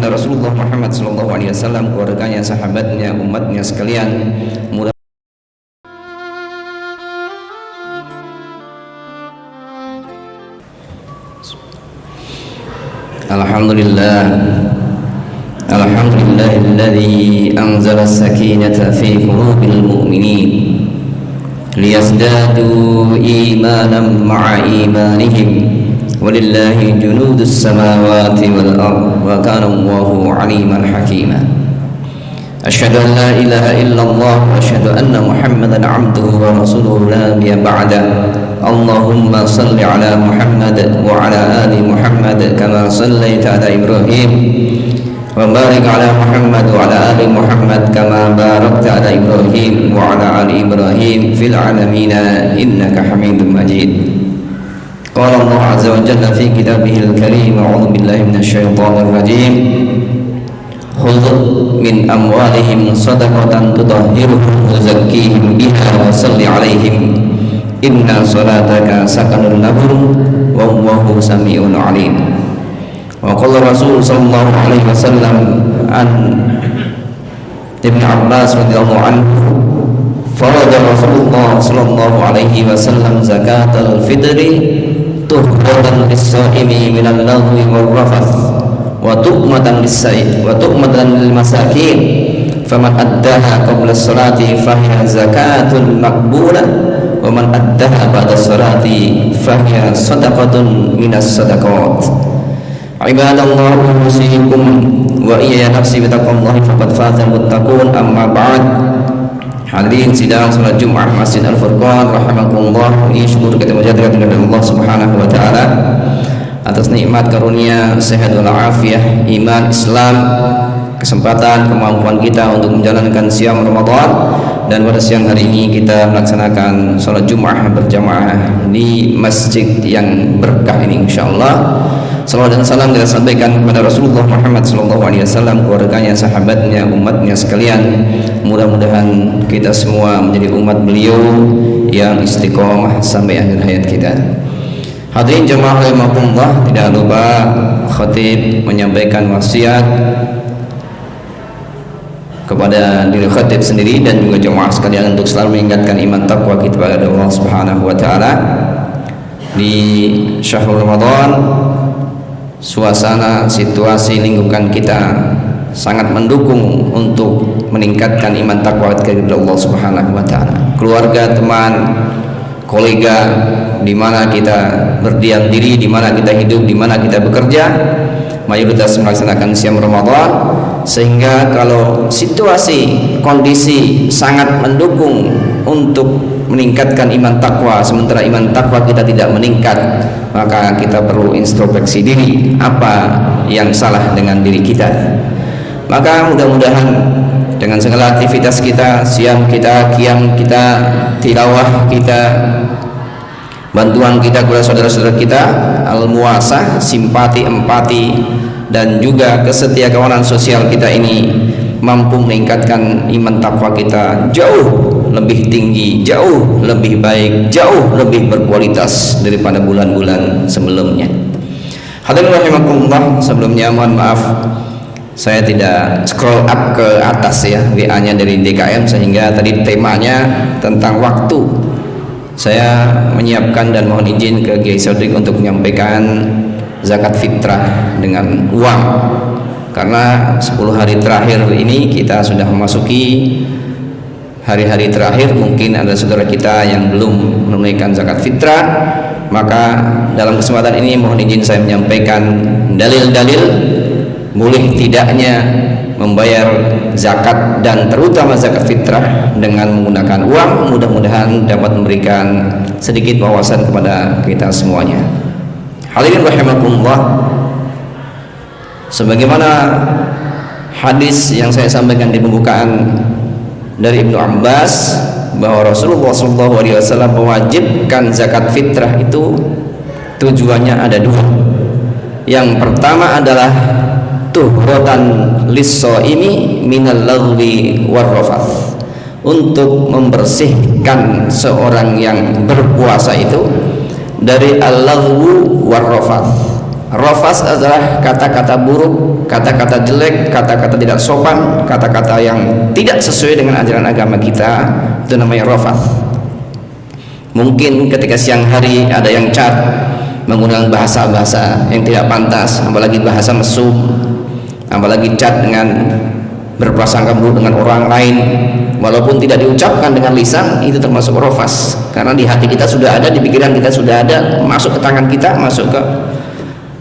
kepada Rasulullah Muhammad SAW, keluarganya, sahabatnya, umatnya sekalian. Alhamdulillahilladzi anzala as-sakinata fi qulubil mu'minin liyazdadu imanan ma'a imanihim walillahi junudus samawati wal ard wa kana Allahu aliman hakima. Asyhadu an la ilaha illallah wa asyhadu anna Muhammadan abduhu wa rasuluhu la nabiyya ba'da. Allahumma salli ala Muhammad wa ala ali Muhammad kama sallaita ala Ibrahim wa barik ala Muhammad wa ala ali Muhammad kama barakta ala Ibrahim wa ala ali Ibrahim fil alamin innaka Hamidum Majid. Qala Allah azza wa jalla fi kitabihil karim, a'udzu billahi minasy syaithanir rajim. Khudh min amwalihim shadaqatan tutahhiruhum wa zakkihim biha wa salli alaihim inna salataka sakanun lahum wallahu sami'un alim. Wa qala Rasul sallallahu alaihi wasallam an Ibnu Abbas radhiyallahu anhu, farada Rasulullah sallallahu alaihi wasallam zakatal fitri tuhbatan lis-shaimi minal lagwi wal rafath wa tu'matan lis-sa'i wa tu'matan lil masakin faman addaha qabla as-salati fahiya zakatun maqbulah wa man addaha ba'da as-salati fahiya sadaqatun minas sadaqat. Ibadallah, usikum wa iyaya nafsi bitaqwallahi faqad fazal muttaqun. Amma ba'd. Hadirin sidang salat Jumat Masjid Al-Furqan rahimakumullah, ini syukur kita menjadikan kepada Allah Subhanahu wa taala atas nikmat karunia sehat wal afiah, iman, Islam, kesempatan, kemampuan kita untuk menjalankan siam Ramadan. Dan pada siang hari ini kita melaksanakan salat Jumat berjamaah di masjid yang berkah ini, insyaallah. Salawat dan salam kita sampaikan kepada Rasulullah Muhammad SAW, keluarganya, sahabatnya, umatnya sekalian. Mudah-mudahan kita semua menjadi umat beliau yang istiqomah sampai akhir hayat kita. Hadirin jemaah rahimakumullah, tidak lupa khatib menyampaikan wasiat kepada diri khatib sendiri dan juga jemaah sekalian untuk selalu meningkatkan iman takwa kita kepada Allah Subhanahu wa taala. Di syahrul Ramadan, suasana, situasi lingkungan kita sangat mendukung untuk meningkatkan iman takwa kepada Allah Subhanahu wa taala. Keluarga, teman, kolega, di mana kita berdiam diri, di mana kita hidup, di mana kita bekerja, mayoritas melaksanakan siam Ramadan, sehingga kalau situasi, kondisi sangat mendukung untuk meningkatkan iman takwa, sementara iman takwa kita tidak meningkat, maka kita perlu introspeksi diri, apa yang salah dengan diri kita. Maka mudah-mudahan dengan segala aktivitas kita, siam kita, qiyam kita, tilawah kita, bantuan kita kepada saudara-saudara kita, al-muasah, simpati, empati, dan juga kesetiakawanan sosial kita ini mampu meningkatkan iman takwa kita jauh lebih tinggi, jauh lebih baik, jauh lebih berkualitas daripada bulan-bulan sebelumnya. Hadirin rahimakumullah, sebelumnya mohon maaf saya tidak scroll up ke atas ya WA-nya dari DKM, sehingga tadi temanya tentang waktu. Saya menyiapkan dan mohon izin ke Kiai Sodik untuk menyampaikan zakat fitrah dengan uang, karena 10 hari terakhir ini kita sudah memasuki hari-hari terakhir. Mungkin ada saudara kita yang belum menunaikan zakat fitrah, maka dalam kesempatan ini mohon izin saya menyampaikan dalil-dalil boleh tidaknya membayar zakat dan terutama zakat fitrah dengan menggunakan uang. Mudah-mudahan dapat memberikan sedikit wawasan kepada kita semuanya. Hadirin rahimakumullah, sebagaimana hadis yang saya sampaikan di pembukaan dari Ibnu Abbas, bahwa Rasulullah SAW mewajibkan zakat fitrah itu tujuannya ada dua. Yang pertama adalah tuhrotan lis-shaimi minal lagwi war rafath, untuk membersihkan seorang yang berpuasa itu dari al-lagwu war rafath. Rafas adalah kata-kata buruk, kata-kata jelek, kata-kata tidak sopan, kata-kata yang tidak sesuai dengan ajaran agama kita. Itu namanya rafas. Mungkin ketika siang hari ada yang chat menggunakan bahasa-bahasa yang tidak pantas, apalagi bahasa mesum, apalagi chat dengan berprasangka buruk dengan orang lain, walaupun tidak diucapkan dengan lisan, itu termasuk rafas. Karena di hati kita sudah ada, di pikiran kita sudah ada, masuk ke tangan kita, masuk ke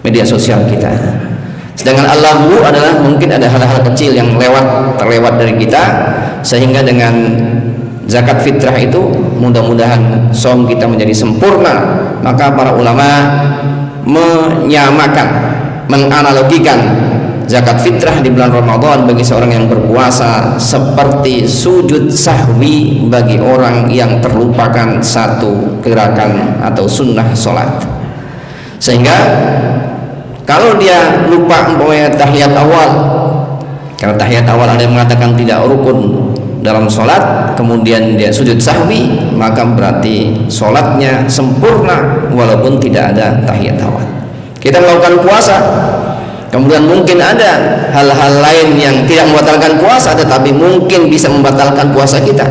media sosial kita. Sedangkan Allahu adalah mungkin ada hal-hal kecil yang terlewat dari kita, sehingga dengan zakat fitrah itu mudah-mudahan saum kita menjadi sempurna. Maka para ulama menyamakan, menganalogikan zakat fitrah di bulan Ramadan bagi seorang yang berpuasa seperti sujud sahwi bagi orang yang terlupakan satu gerakan atau sunnah sholat. Sehingga kalau dia lupa umpamanya tahiyat awal, karena tahiyat awal ada yang mengatakan tidak rukun dalam sholat, kemudian dia sujud sahwi, maka berarti sholatnya sempurna walaupun tidak ada tahiyat awal. Kita melakukan puasa, kemudian mungkin ada hal-hal lain yang tidak membatalkan puasa, tetapi mungkin bisa membatalkan puasa kita.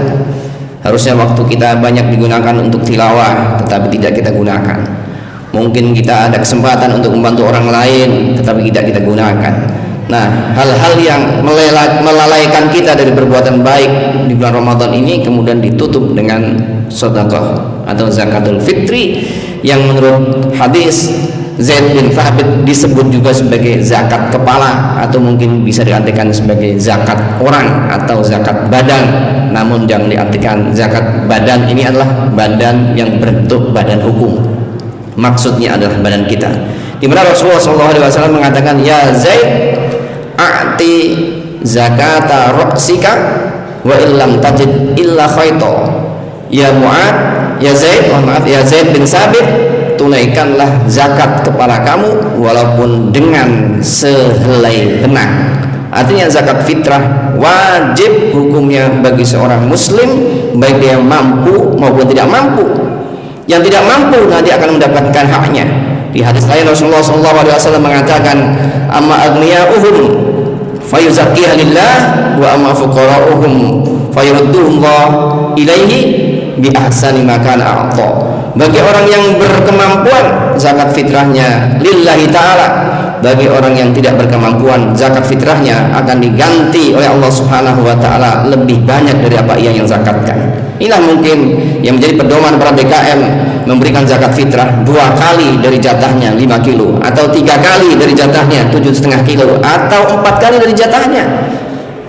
Harusnya waktu kita banyak digunakan untuk tilawah, tetapi tidak kita gunakan. Mungkin kita ada kesempatan untuk membantu orang lain, tetapi tidak kita gunakan. Nah, hal-hal yang melalaikan kita dari perbuatan baik di bulan Ramadan ini kemudian ditutup dengan sedekah atau zakatul fitri, yang menurut hadis Zaid bin Thabit disebut juga sebagai zakat kepala, atau mungkin bisa diartikan sebagai zakat orang atau zakat badan. Namun jangan diartikan zakat badan ini adalah badan yang berbentuk badan hukum. Maksudnya adalah badan kita, di mana Rasulullah SAW mengatakan, ya Zaid, a'ti zakata ra'sika wa illam tajid illa khayta. Ya Mu'ad, ya Zaid, ya Zaid bin Sabit, tunaikanlah zakat kepala kamu walaupun dengan sehelai benang. Artinya zakat fitrah wajib hukumnya bagi seorang muslim, baik dia mampu maupun tidak mampu. Yang tidak mampu nanti akan mendapatkan haknya. Di hadis lain Rasulullah SAW mengatakan, amma aghniya'uhum fayuzakkiha lillah wa amma fuqara'uhum fayurudduhullah ilaihi bi ahsani ma kana a'ta. Bagi orang yang berkemampuan, zakat fitrahnya lillahi ta'ala. Bagi orang yang tidak berkemampuan, zakat fitrahnya akan diganti oleh Allah Subhanahu wa ta'ala lebih banyak dari apa ia yang zakatkan. Inilah mungkin yang menjadi pedoman para BKM, memberikan zakat fitrah 2 kali dari jatahnya 5 kilo, atau 3 kali dari jatahnya 7,5 kilo, atau 4 kali dari jatahnya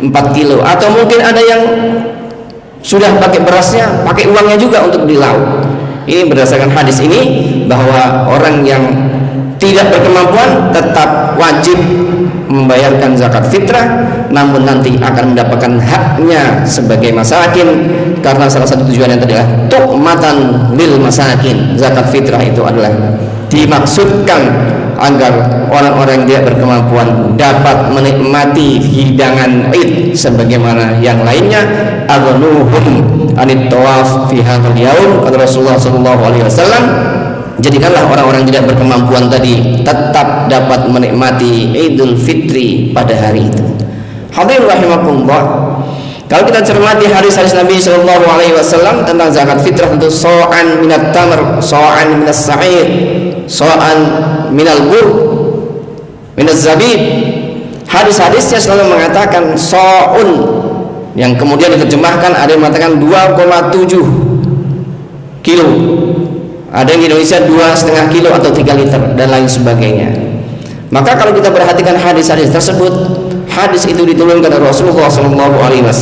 4 kilo, atau mungkin ada yang sudah pakai berasnya, pakai uangnya juga untuk di laut. Ini berdasarkan hadis ini, bahwa orang yang tidak berkemampuan tetap wajib membayarkan zakat fitrah, namun nanti akan mendapatkan haknya sebagai masakin, karena salah satu tujuannya adalah tu'matan lil masakin. Zakat fitrah itu adalah dimaksudkan agar orang-orang yang tidak berkemampuan dapat menikmati hidangan Id sebagaimana yang lainnya. Aghnuhum anit tawaf fi hadzal yaum, kata Rasulullah SAW, jadikanlah orang-orang tidak berkemampuan tadi tetap dapat menikmati Idul Fitri pada hari itu. Hadirin rahimakumullah, kalau kita cermati hadis-hadis Nabi SAW tentang zakat fitrah, tentu so'an minat tamr, so'an minas sa'ir, so'an minal bur, minas zabib. Hadis-hadisnya selalu mengatakan so'un, yang kemudian diterjemahkan ada yang mengatakan 2,7 kilo, ada yang di Indonesia 2,5 kilo atau 3 liter dan lain sebagainya. Maka kalau kita perhatikan hadis-hadis tersebut, hadis itu diturunkan oleh Rasulullah SAW,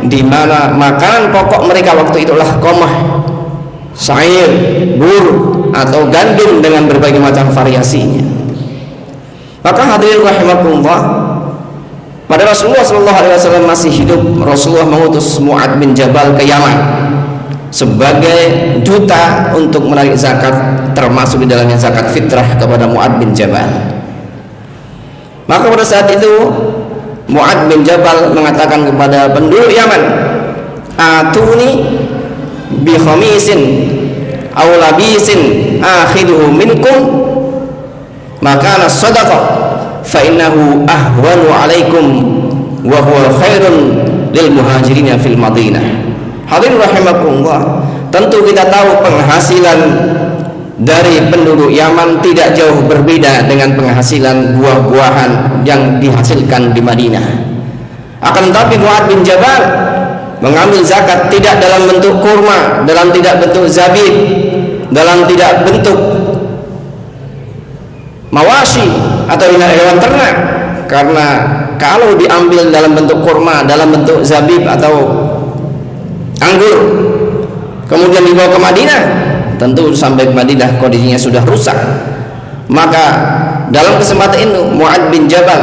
di mana makanan pokok mereka waktu itulah qamah, syair, bur atau gandum dengan berbagai macam variasinya. Maka hadirin rahimakumullah, pada Rasulullah SAW masih hidup, Rasulullah mengutus Mu'ad bin Jabal ke Yaman sebagai duta untuk menarik zakat, termasuk di dalamnya zakat fitrah kepada Mu'ad bin Jabal. Maka pada saat itu Mu'ad bin Jabal mengatakan kepada penduduk Yaman, atuni bi khamisin aw labisin akhiduhu minkum maka as-sadaqah fa innahu ahwanu 'alaikum wa huwa khairun lil muhajirin fil Madinah. Hadirin rahimakumullah, tentu kita tahu penghasilan dari penduduk Yaman tidak jauh berbeda dengan penghasilan buah-buahan yang dihasilkan di Madinah. Akan tetapi Mu'adz bin Jabal mengambil zakat tidak dalam bentuk kurma, dalam tidak bentuk zabib, dalam tidak bentuk mawashi atau hewan ternak. Karena kalau diambil dalam bentuk kurma, dalam bentuk zabib atau anggur, kemudian dibawa ke Madinah, tentu sampai ke Madinah kondisinya sudah rusak. Maka dalam kesempatan itu Mu'adz bin Jabal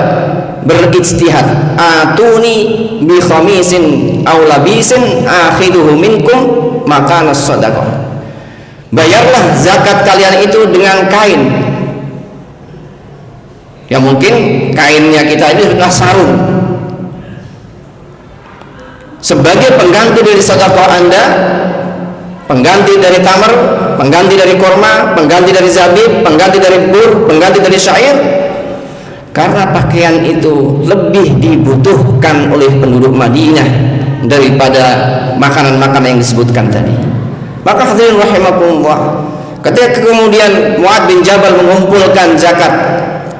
berijtihad, atuni bi khamisin aw labisin akhiduhu minkum makana shadaqah. Bayarlah zakat kalian itu dengan kain. Ya mungkin kainnya kita ini adalah sarung, sebagai pengganti dari sedekah Anda, pengganti dari tamar, pengganti dari korma, pengganti dari zabib, pengganti dari bur, pengganti dari syair. Karena pakaian itu lebih dibutuhkan oleh penduduk Madinah daripada makanan-makanan yang disebutkan tadi. Maka hadirin rahimakumullah, ketika kemudian Mu'adz bin Jabal mengumpulkan zakat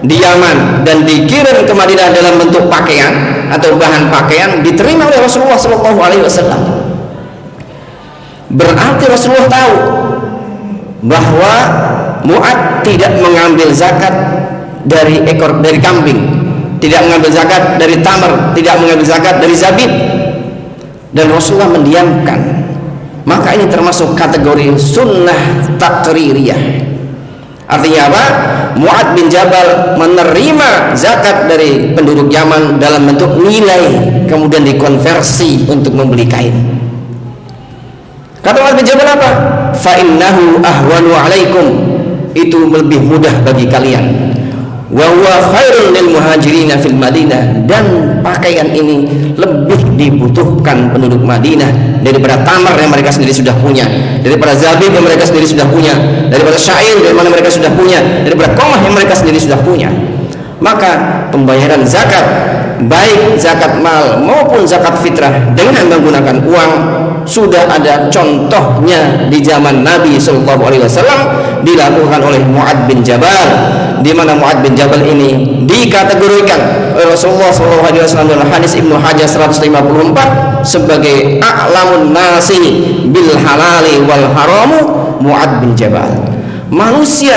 di Yaman dan dikirim ke Madinah dalam bentuk pakaian atau bahan pakaian, diterima oleh Rasulullah SAW. Berarti Rasulullah tahu bahwa Mu'adz tidak mengambil zakat dari kambing, tidak mengambil zakat dari tamar, tidak mengambil zakat dari zabib, dan Rasulullah mendiamkan. Maka ini termasuk kategori sunnah takririyah. Artinya apa? Mu'adz bin Jabal menerima zakat dari penduduk Yaman dalam bentuk nilai, kemudian dikonversi untuk membeli kain. Kata Mu'adz bin Jabal apa? Fa innahu ahwanu 'alaikum, itu lebih mudah bagi kalian. Wa huwa khairun lil muhajirin fil Madinah, dan pakaian ini lebih dibutuhkan penduduk Madinah daripada tamar yang mereka sendiri sudah punya, daripada zabib yang mereka sendiri sudah punya, daripada syair yang mana mereka sudah punya, daripada qamah yang mereka sendiri sudah punya. Maka pembayaran zakat, baik zakat mal maupun zakat fitrah dengan menggunakan uang, sudah ada contohnya di zaman Nabi SAW dilakukan oleh Mu'adz bin Jabal, di mana Mu'adz bin Jabal ini dikategorikan oleh Rasulullah SAW dalam hadis Ibnu Hajar 154 sebagai a'lamun nasi bil halali wal haramu Mu'adz bin Jabal. Manusia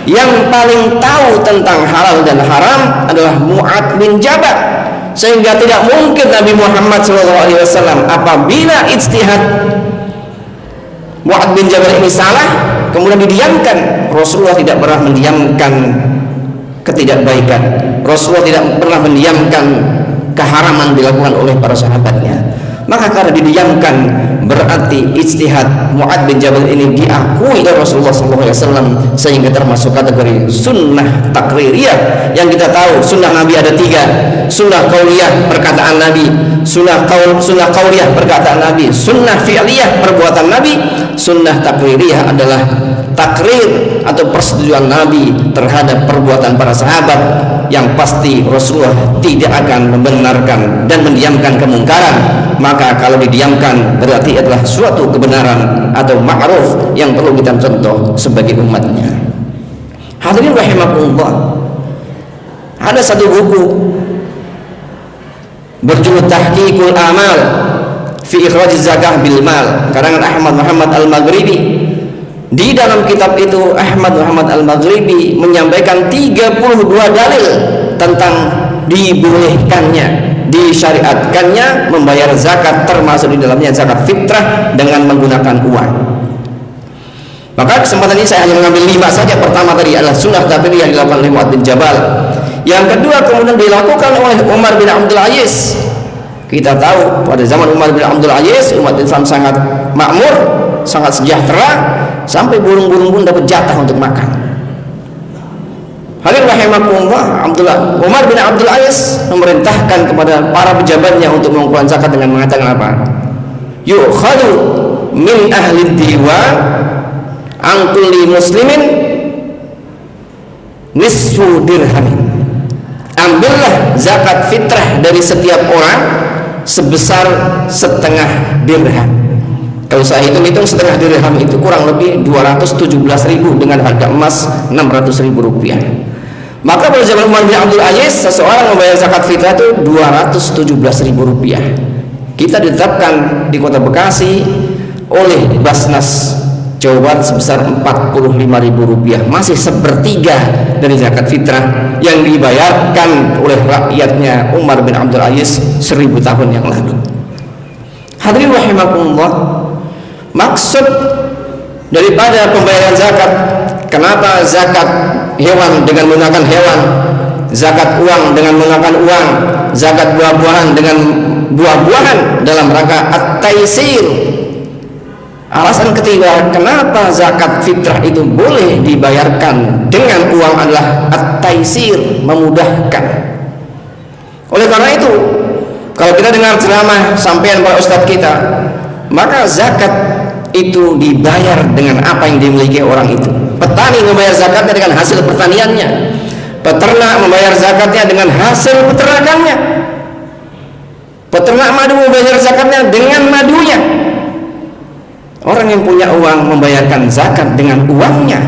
yang paling tahu tentang halal dan haram adalah Mu'adz bin Jabal. Sehingga tidak mungkin Nabi Muhammad SAW apabila ijtihad Mu'adz bin Jabal ini salah kemudian didiamkan. Rasulullah tidak pernah mendiamkan ketidakbaikan, Rasulullah tidak pernah mendiamkan keharaman dilakukan oleh para sahabatnya. Maka karena didiamkan, berarti ijtihad Mu'adz bin Jabal ini diakui oleh Rasulullah SAW, sehingga termasuk kategori sunnah takririyah. Yang kita tahu sunnah Nabi ada tiga: sunnah qauliyah, perkataan Nabi; sunnah qauliyah, perkataan Nabi; sunnah fi'liyah, perbuatan Nabi. Sunnah takririyah adalah takrir atau persetujuan Nabi terhadap perbuatan para sahabat, yang pasti Rasulullah tidak akan membenarkan dan mendiamkan kemungkaran. Maka kalau didiamkan berarti adalah suatu kebenaran atau ma'ruf yang perlu kita contoh sebagai umatnya. Hadirin rahimakumullah, ada satu buku berjudul Tahqiqul Amal fi Ikhraj Zakah bil Mal, karangan Ahmad Muhammad Al-Maghribi. Di dalam kitab itu Ahmad Muhammad Al-Maghribi menyampaikan 32 dalil tentang dibolehkannya, disyariatkannya membayar zakat, termasuk di dalamnya zakat fitrah dengan menggunakan uang. Maka kesempatan ini saya hanya mengambil 5 saja. Pertama tadi adalah sunnah takririyah yang dilakukan oleh Mu'adz bin Jabal. Yang kedua kemudian dilakukan oleh Umar bin Abdul Aziz. Kita tahu pada zaman Umar bin Abdul Aziz umat Islam sangat makmur, sangat sejahtera, sampai burung-burung pun dapat jatah untuk makan. Hadirin rahimakumullah, Umar bin Abdul Aziz memerintahkan kepada para pejabatnya untuk mengumpulkan zakat dengan mengatakan apa? Yu'khadu min ahli diwan an kulli muslimin nisfu dirhamin. Ambillah zakat fitrah dari setiap orang sebesar setengah dirham. Kalau saya hitung-hitung setengah dirham itu kurang lebih 217.000 dengan harga emas 600.000 rupiah. Maka pada zaman Umar bin Abdul Aziz seseorang membayar zakat fitrah itu 217.000 rupiah. Kita ditetapkan di kota Bekasi oleh Basnas Jawa Barat sebesar 45.000 rupiah, masih sepertiga dari zakat fitrah yang dibayarkan oleh rakyatnya Umar bin Abdul Aziz 1000 tahun yang lalu. Hadirin rahimakumullah, maksud daripada pembayaran zakat, kenapa zakat hewan dengan menggunakan hewan, zakat uang dengan menggunakan uang, zakat buah-buahan dengan buah-buahan dalam rangka at-taisir. Alasan ketiga kenapa zakat fitrah itu boleh dibayarkan dengan uang adalah at-taisir, memudahkan. Oleh karena itu, kalau kita dengar ceramah sampaian para ustadz kita, maka zakat itu dibayar dengan apa yang dimiliki orang itu. Petani membayar zakatnya dengan hasil pertaniannya, peternak membayar zakatnya dengan hasil peternakannya, peternak madu membayar zakatnya dengan madunya. Orang yang punya uang membayarkan zakat dengan uangnya.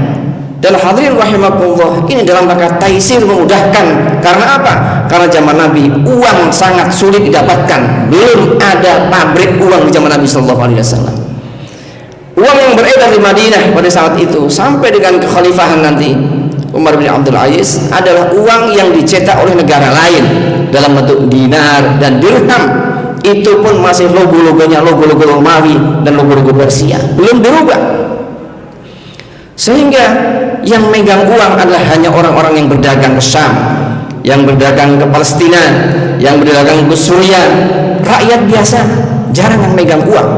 Dan hadirin rahimakumullah, ini dalam rangka taisir, memudahkan. Karena apa? Karena zaman Nabi uang sangat sulit didapatkan. Belum ada pabrik uang di zaman Nabi sallallahu alaihi wasallam. Uang yang beredar di Madinah pada saat itu sampai dengan kekhalifahan nanti Umar bin Abdul Aziz adalah uang yang dicetak oleh negara lain dalam bentuk dinar dan dirham. Itu pun masih logo-logonya logo-logo Romawi dan logo-logo Persia, belum berubah. Sehingga yang megang uang adalah hanya orang-orang yang berdagang ke Syam, yang berdagang ke Palestina, yang berdagang ke Suriah. Rakyat biasa jarang yang megang uang.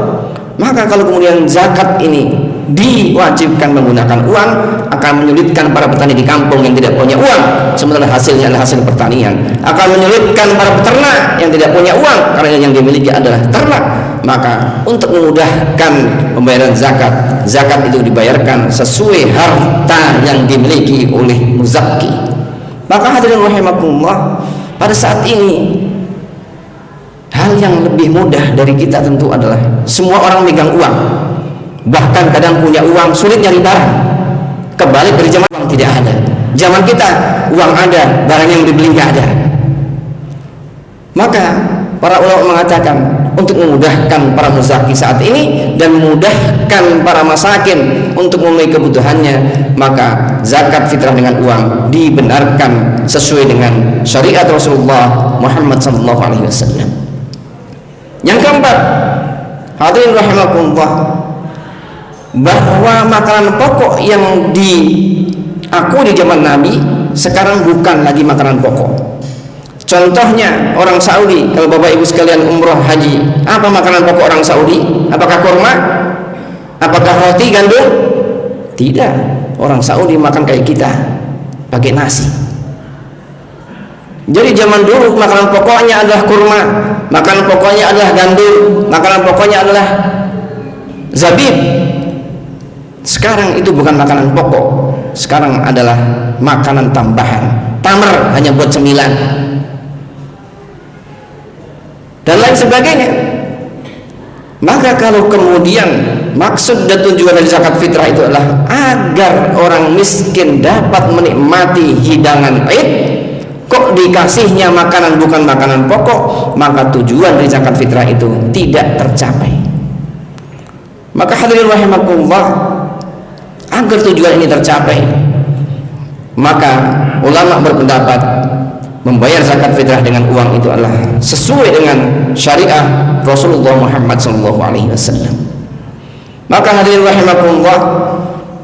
Maka kalau kemudian zakat ini diwajibkan menggunakan uang, akan menyulitkan para petani di kampung yang tidak punya uang, sementara hasilnya adalah hasil pertanian. Akan menyulitkan para peternak yang tidak punya uang, karena yang dimiliki adalah ternak. Maka untuk memudahkan pembayaran zakat, zakat itu dibayarkan sesuai harta yang dimiliki oleh muzakki. Maka hadirin rahimakumullah, pada saat ini hal yang lebih mudah dari kita tentu adalah semua orang megang uang. Bahkan kadang punya uang sulit nyari barang. Kebalik dari zaman uang tidak ada. Zaman kita uang ada, barang yang dibeli nggak ada. Maka para ulama mengatakan untuk memudahkan para muzaki saat ini dan memudahkan para masakin untuk memenuhi kebutuhannya, maka zakat fitrah dengan uang dibenarkan sesuai dengan syariat Rasulullah Muhammad SAW. Yang keempat, hadirin rahimakumullah, bahwa makanan pokok yang diakui di zaman Nabi sekarang bukan lagi makanan pokok. Contohnya orang Saudi, kalau Bapak Ibu sekalian umroh haji, apa makanan pokok orang Saudi? Apakah kurma? Apakah roti gandum? Tidak. Orang Saudi makan kayak kita, pakai nasi. Jadi zaman dulu makanan pokoknya adalah kurma, makanan pokoknya adalah gandum, makanan pokoknya adalah zabib. Sekarang itu bukan makanan pokok, sekarang adalah makanan tambahan. Tamar hanya buat cemilan dan lain sebagainya. Maka kalau kemudian maksud dan tujuan dari zakat fitrah itu adalah agar orang miskin dapat menikmati hidangan Id, kok dikasihnya makanan bukan makanan pokok, maka tujuan dari zakat fitrah itu tidak tercapai. Maka hadirin rahimakumullah, agar tujuan ini tercapai, maka ulama berpendapat membayar zakat fitrah dengan uang itu adalah sesuai dengan syariah Rasulullah Muhammad SAW. Maka hadirin rahimakumullah,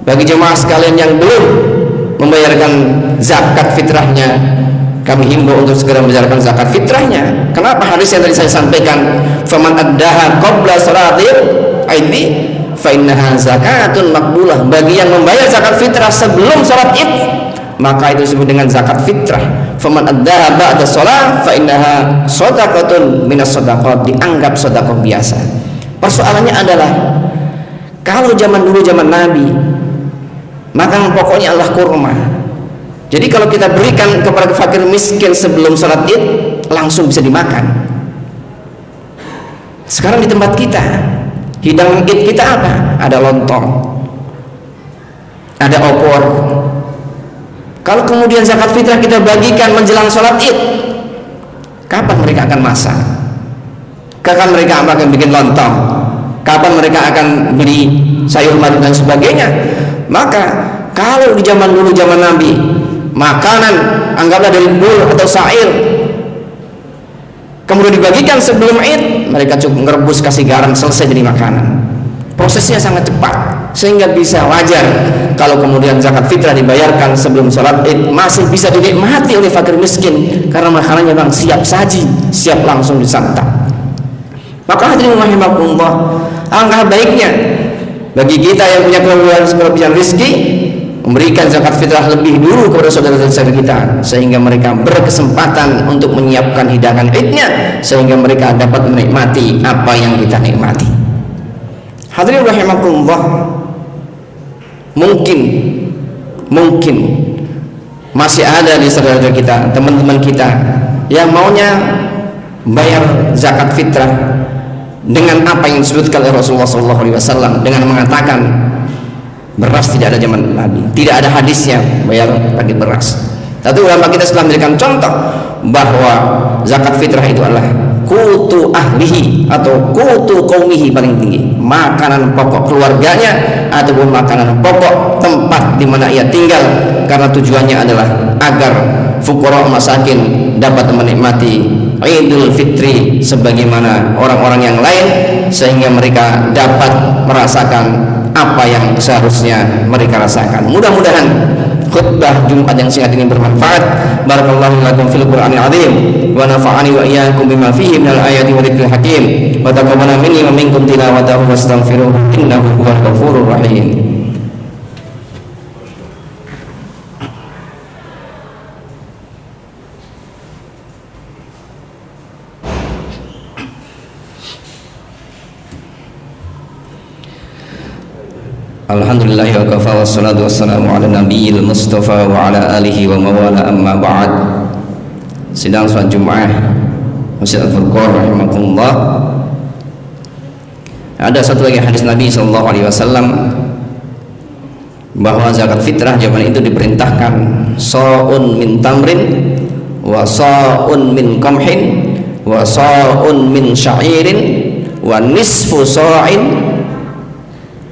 bagi jemaah sekalian yang belum membayarkan zakat fitrahnya, kami himbau untuk segera membayarkan zakat fitrahnya. Kenapa? Hadis yang tadi saya sampaikan, faman addaha qabla salatil aidi fa innaha zakatun maqbulah. Bagi yang membayar zakat fitrah sebelum salat Id, maka itu disebut dengan zakat fitrah. Faman addaha ba'da shalah fa innaha shadaqatun minas shadaqat, dianggap sedekah biasa. Persoalannya adalah kalau zaman dulu, zaman Nabi, makanan pokoknya adalah kurma, Jadi kalau kita berikan kepada fakir miskin sebelum sholat id, langsung bisa dimakan. Sekarang di tempat kita, hidangan id kita apa? Ada lontong, ada opor. Kalau kemudian zakat fitrah kita bagikan menjelang sholat id, kapan mereka akan masak? Kapan mereka akan bikin lontong? Kapan mereka akan beli sayur mayur dan sebagainya? Maka kalau di zaman dulu, zaman Nabi, makanan anggaplah dari bul atau syair kemudian dibagikan sebelum id, mereka cukup ngerebus, kasih garam, selesai jadi makanan. Prosesnya sangat cepat, sehingga bisa wajar kalau kemudian zakat fitrah dibayarkan sebelum sholat id, masih bisa dinikmati oleh fakir miskin karena makanannya memang siap saji, siap langsung disantap. Maka hadirin rahimakumullah, alangkah baiknya bagi kita yang punya kelebihan rezeki memberikan zakat fitrah lebih dulu kepada saudara-saudara kita, sehingga mereka berkesempatan untuk menyiapkan hidangan idnya, sehingga mereka dapat menikmati apa yang kita nikmati. Hadirin rahimakumullah, mungkin masih ada di saudara kita, teman-teman kita yang maunya bayar zakat fitrah dengan apa yang disebutkan oleh Rasulullah SAW, dengan mengatakan beras tidak ada zaman Nabi, tidak ada hadisnya bayar pakai beras. Tapi ulama kita setelah memberikan contoh bahwa zakat fitrah itu adalah kutu ahlihi atau kutu qaumihi, paling tinggi, makanan pokok keluarganya ataupun makanan pokok tempat di mana ia tinggal, karena tujuannya adalah agar fuqara masakin dapat menikmati Idul Fitri sebagaimana orang-orang yang lain, sehingga mereka dapat merasakan apa yang seharusnya mereka rasakan. Mudah-mudahan khutbah Jumat yang singkat ini bermanfaat. Barakallahu lakum fil Qur'anil azim wa nafa'ani wa iyyakum bima fihi minal ayati wa dzikril hakim wa taqabbala minni wa minkum tilawatahu wastaghfiruhu innahu huwal ghafurur rahim. Alhamdulillahi wa kafa wassalatu wassalamu ala nabiyil mustafa wa ala alihi wa mawala, amma ba'd. Sidang salat Jumat Masjid Al-Furqan rahimakumullah. Ada satu lagi hadis Nabi SAW bahwa zakat fitrah zaman itu diperintahkan sa'un min tamrin wa sa'un min qamhin wa sa'un min sya'irin wa nisfu sa'in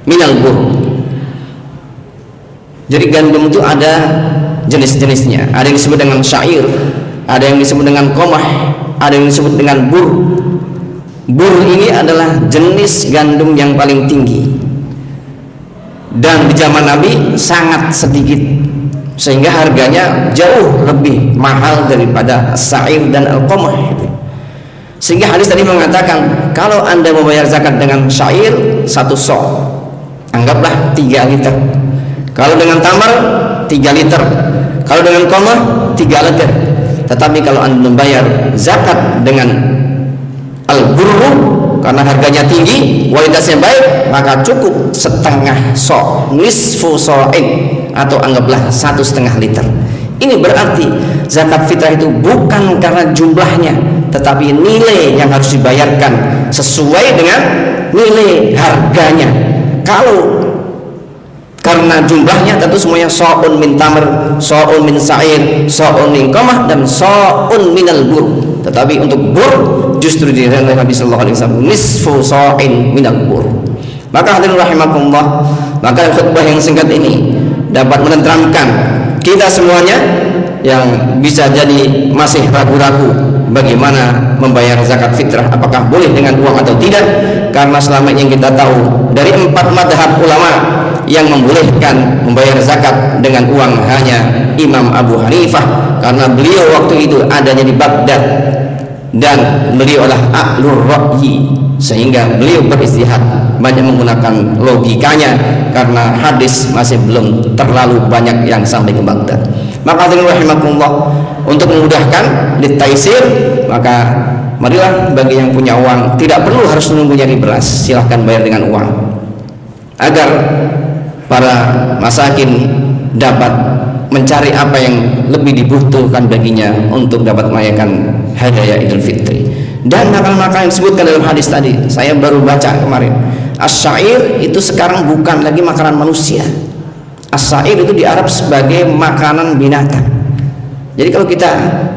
minal bur. Jadi gandum itu ada jenis-jenisnya, ada yang disebut dengan syair, ada yang disebut dengan qamah, ada yang disebut dengan bur. Bur ini adalah jenis gandum yang paling tinggi, dan di zaman Nabi sangat sedikit, sehingga harganya jauh lebih mahal daripada syair dan al-qamah. Sehingga hadis tadi mengatakan kalau anda membayar zakat dengan syair 1 sok, anggaplah 3 liter. Kalau dengan tamar 3 liter, kalau dengan qamah 3 liter. Tetapi kalau anda membayar zakat dengan al-burru, karena harganya tinggi, kualitasnya baik, maka cukup 1/2 sok, nisfu so'in, atau anggaplah 1,5 liter. Ini berarti zakat fitrah itu bukan karena jumlahnya, tetapi nilai yang harus dibayarkan sesuai dengan nilai harganya. Kalau karena jumlahnya tentu semuanya so'un min tamr, so'un min sa'ir, so'un min qamah, dan so'un minal bur. Tetapi untuk bur justru diriwayatkan oleh Nabi sallallahu alaihi wasallam nisfu so'in minal bur. Maka hadirin rahimakumullah, maka khutbah yang singkat ini dapat menenteramkan kita semuanya yang bisa jadi masih ragu-ragu bagaimana membayar zakat fitrah, apakah boleh dengan uang atau tidak. Karena selama ini yang kita tahu dari 4 madhab ulama yang membolehkan membayar zakat dengan uang hanya Imam Abu Hanifah, karena beliau waktu itu adanya di Baghdad dan beliau adalah ahlur ra'yi, sehingga beliau beristihad banyak menggunakan logikanya karena hadis masih belum terlalu banyak yang sampai ke Baghdad. Maka hadirin rahimakumullah, untuk memudahkan ditaisir, maka marilah bagi yang punya uang tidak perlu harus menunggu nyari beras, silahkan bayar dengan uang agar para masakin dapat mencari apa yang lebih dibutuhkan baginya untuk dapat merayakan hari raya Idul Fitri. Dan makanan-makanan yang disebutkan dalam hadis tadi, saya baru baca kemarin, as-sa'ir itu sekarang bukan lagi makanan manusia. As-sa'ir itu di Arab sebagai makanan binatang. Jadi kalau kita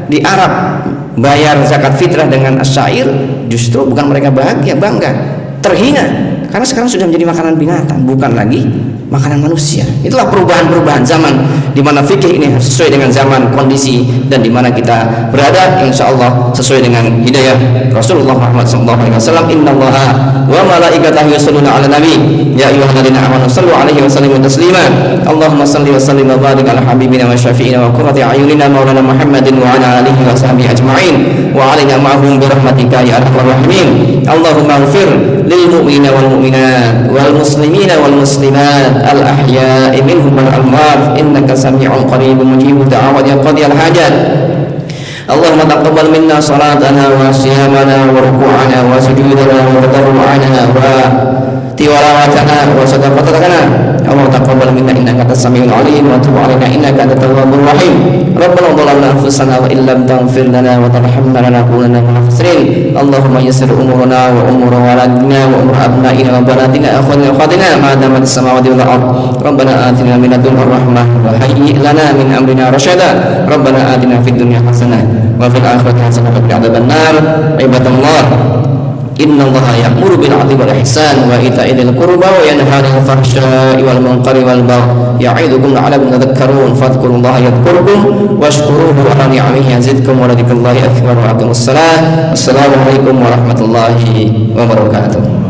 di Arab bayar zakat fitrah dengan as-sa'ir, justru bukan mereka bahagia, bangga, terhina, karena sekarang sudah menjadi makanan binatang, bukan lagi makanan manusia. Itulah perubahan-perubahan zaman, di mana fikih ini sesuai dengan zaman, kondisi, dan di mana kita berada, insya Allah sesuai dengan hidayah Rasulullah Muhammad SAW. Innallaha wa malaikatahu yusholluna 'alan nabi ya ayyuhalladzina amanu shallu 'alaihi wa sallimu taslima. Allahumma shalli wa sallim wa barik ala habibina wa syafi'ina wa qurrati a'yunina maulana Muhammadin wa ala alihi wa sahbihi ajma'in wa 'alaina ma'ahum bi rahmatika ya arhamar rahimin. Allahumma ighfir lil mu'minina wal mu'minat wal muslimina wal muslimat al-ahya'i minhum wal amwat innaka sami'un qaribun mujibud da'awat ya qadiyal hajat. Allahumma taqabbal minna salatana wa siyamana wa ruku'ana wa sujudana wa tadarru'ana wa tilawatana wa sadaqatana. Allah taqabbal minna innaka antas samiul alim wa tub 'alaina innaka antat tawwabur rahim. Rabbana dhalamna anfusana wa illam taghfir lana wa tarhamna lanakunanna minal khasirin. Allahumma yassir umurana wa umura waladina wa umur abnaina wa banatina akhwana wa khatina ma damat as-samawati wal ard. Rabbana atina min ladunka rahmah wa hayyi lana min amrina rasyada. Rabbana atina fid dunya hasanah wa fil akhirati hasanah wa qina adzabannar. Ibadallah, innallaha ya'muru bil 'adli wal ihsan wa ita'i dzil qurba wa yanha 'anil fahsya'i wal munkari wal baghi ya'idukum la'allakum tadhakkarun. Fadhkurullaha yadhkurkum washkuruhu 'ala ni'amihi yazidkum wa dzikrullahi akbar. Wa aqimus salat. Assalamu alaikum warahmatullahi wabarakatuh.